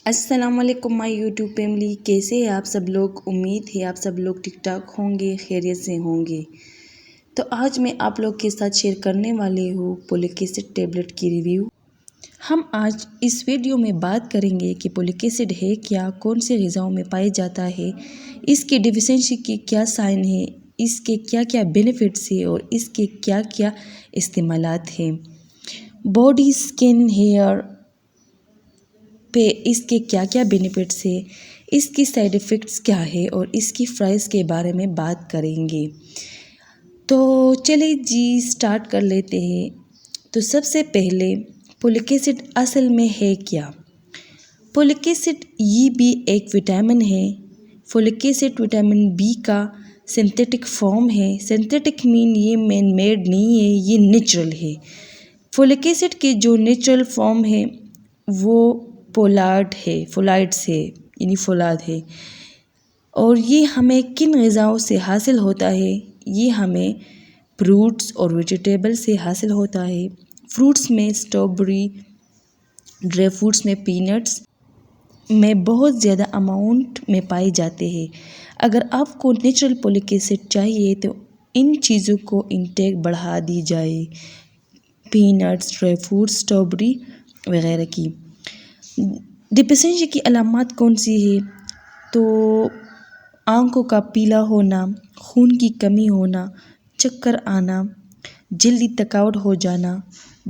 السلام علیکم مائی YouTube family, کیسے ہیں آپ سب لوگ؟ امید ہے آپ سب لوگ ٹھیک ٹھاک ہوں گے، خیریت سے ہوں گے۔ تو آج میں آپ لوگ کے ساتھ شیئر کرنے والی ہوں فولک ایسڈ ٹیبلٹ کی ریویو۔ ہم آج اس ویڈیو میں بات کریں گے کہ فولک ایسڈ ہے کیا، کون سے غذاؤں میں پایا جاتا ہے، اس کی ڈیفیشنسی کی کیا سائن ہے، اس کے کیا کیا بینیفٹس ہیں اور اس کے کیا کیا استعمالات ہیں، باڈی، اسکن، ہیئر پہ اس کے کیا کیا بینیفٹس ہے، اس کی سائیڈ ایفیکٹس کیا ہے اور اس کی پرائس کے بارے میں بات کریں گے۔ تو چلیے جی سٹارٹ کر لیتے ہیں۔ تو سب سے پہلے فولک ایسڈ اصل میں ہے کیا؟ فولک ایسڈ یہ بھی ایک وٹامن ہے۔ فولک ایسڈ وٹامن بی کا سنتھیٹک فارم ہے۔ سنتھیٹک مین یہ مین میڈ نہیں ہے، یہ نیچرل ہے۔ فولک ایسڈ کے جو نیچرل فارم ہے وہ فولائڈس ہے، یعنی فولاد ہے۔ اور یہ ہمیں کن غذاؤں سے حاصل ہوتا ہے؟ یہ ہمیں فروٹس اور ویجیٹیبل سے حاصل ہوتا ہے۔ فروٹس میں اسٹرابیری، ڈرائی فروٹس میں پینٹس میں بہت زیادہ اماؤنٹ میں پائے جاتے ہیں۔ اگر آپ کو نیچرل فولک ایسڈ چاہیے تو ان چیزوں کو انٹیک بڑھا دی جائے، پینٹس، ڈرائی فروٹس، اسٹرابیری وغیرہ کی۔ ڈیفیشنسی کی علامات کون سی ہے؟ تو آنکھوں کا پیلا ہونا، خون کی کمی ہونا، چکر آنا، جلدی تھکاوٹ ہو جانا،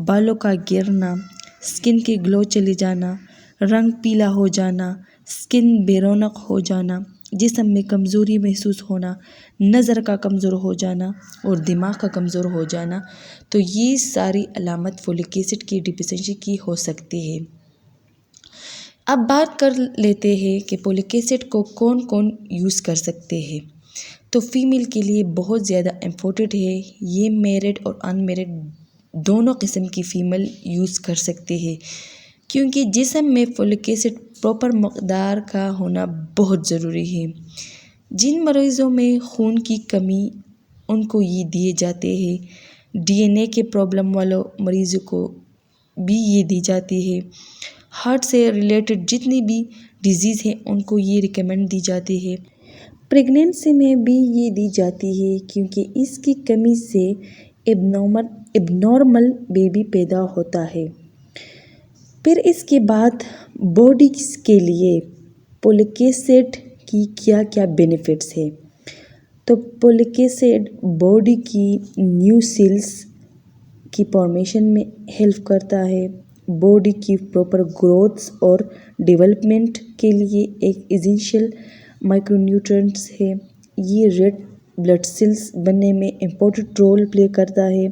بالوں کا گرنا، اسکن کے گلو چلے جانا، رنگ پیلا ہو جانا، اسکن بے رونق ہو جانا، جسم میں کمزوری محسوس ہونا، نظر کا کمزور ہو جانا اور دماغ کا کمزور ہو جانا۔ تو یہ ساری علامت فولک ایسڈ کی ڈیفیشنسی کی ہو سکتی ہے۔ اب بات کر لیتے ہیں کہ فولک ایسڈ کو کون کون یوز کر سکتے ہیں۔ تو فیمیل کے لیے بہت زیادہ امپورٹنٹ ہے، یہ میرڈ اور ان میرڈ دونوں قسم کی فیمیل یوز کر سکتے ہیں، کیونکہ جسم میں فولک ایسڈ پراپر مقدار کا ہونا بہت ضروری ہے۔ جن مریضوں میں خون کی کمی ان کو یہ دیے جاتے ہیں، ڈی این اے کے پرابلم والوں مریضوں کو بھی یہ دی جاتی ہے، ہارٹ سے ریلیٹڈ جتنی بھی ڈیزیز ہیں ان کو یہ ریکمینڈ دی جاتی ہے۔ پریگنینسی میں بھی یہ دی جاتی ہے کیونکہ اس کی کمی سے ابنارمل بیبی پیدا ہوتا ہے۔ پھر اس کے بعد باڈی کے لیے فولک ایسڈ کی کیا کیا بینیفٹس ہے؟ تو فولک ایسڈ باڈی کی نیو سیلز کی فارمیشن میں ہیلپ کرتا ہے، باڈی کی پراپر گروتھ اور ڈیولپمنٹ کے لیے ایک ایسینشیل مائکرو نیوٹرینٹس ہے۔ یہ ریڈ بلڈ سیلز بننے میں امپورٹنٹ رول پلے کرتا ہے۔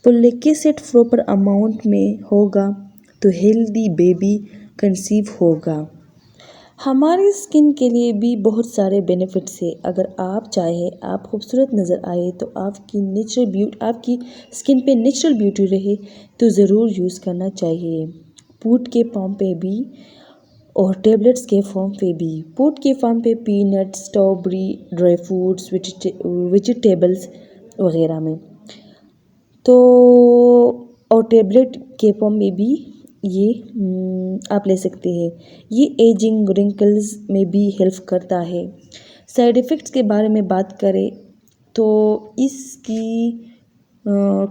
فولک ایسڈ پراپر اماؤنٹ میں ہوگا تو ہیلدی بیبی کنسیو ہوگا۔ ہماری اسکن کے لیے بھی بہت سارے بینیفٹس ہیں۔ اگر آپ چاہیں آپ خوبصورت نظر آئے تو آپ کی اسکن پہ نیچرل بیوٹی رہے تو ضرور یوز کرنا چاہیے۔ پوڈ کے فارم پہ بھی اور ٹیبلٹس کے فارم پہ بھی۔ پوڈ کے فارم پہ پینٹس، اسٹرابیری، ڈرائی فروٹس، ویجیٹیبلز وغیرہ میں، تو اور ٹیبلٹ کے فارم میں بھی یہ آپ لے سکتے ہیں۔ یہ ایجنگ، رنکلز میں بھی ہیلپ کرتا ہے۔ سائیڈ ایفیکٹس کے بارے میں بات کریں تو اس کی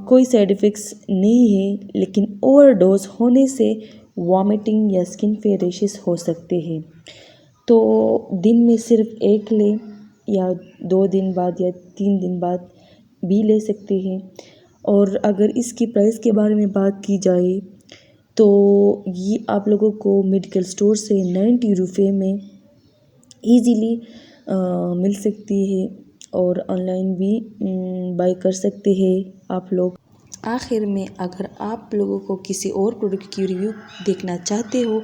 کوئی سائیڈ ایفیکٹس نہیں ہے، لیکن اوور ڈوز ہونے سے وامٹنگ یا اسکن پہ ریشز ہو سکتے ہیں۔ تو دن میں صرف ایک لیں یا 2 دن بعد یا 3 دن بعد بھی لے سکتے ہیں۔ اور اگر اس کی پرائس کے بارے میں بات کی جائے تو یہ آپ لوگوں کو میڈیکل اسٹور سے 90 روپے میں ایزیلی مل سکتی ہے اور آن لائن بھی بائی کر سکتے ہیں آپ لوگ۔ آخر میں اگر آپ لوگوں کو کسی اور پروڈکٹ کی ریویو دیکھنا چاہتے ہو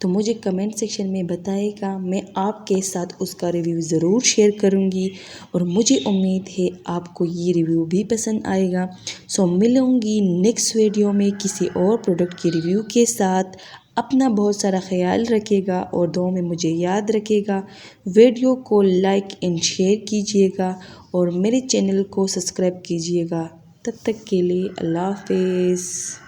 تو مجھے کمنٹ سیکشن میں بتائے گا، میں آپ کے ساتھ اس کا ریویو ضرور شیئر کروں گی اور مجھے امید ہے آپ کو یہ ریویو بھی پسند آئے گا۔ ملوں گی نیکسٹ ویڈیو میں کسی اور پروڈکٹ کی ریویو کے ساتھ۔ اپنا بہت سارا خیال رکھے گا اور دعاؤں میں مجھے یاد رکھے گا۔ ویڈیو کو لائک اینڈ شیئر کیجیے گا اور میرے چینل کو سبسکرائب کیجیے گا۔ تب تک کے لیے اللہ حافظ۔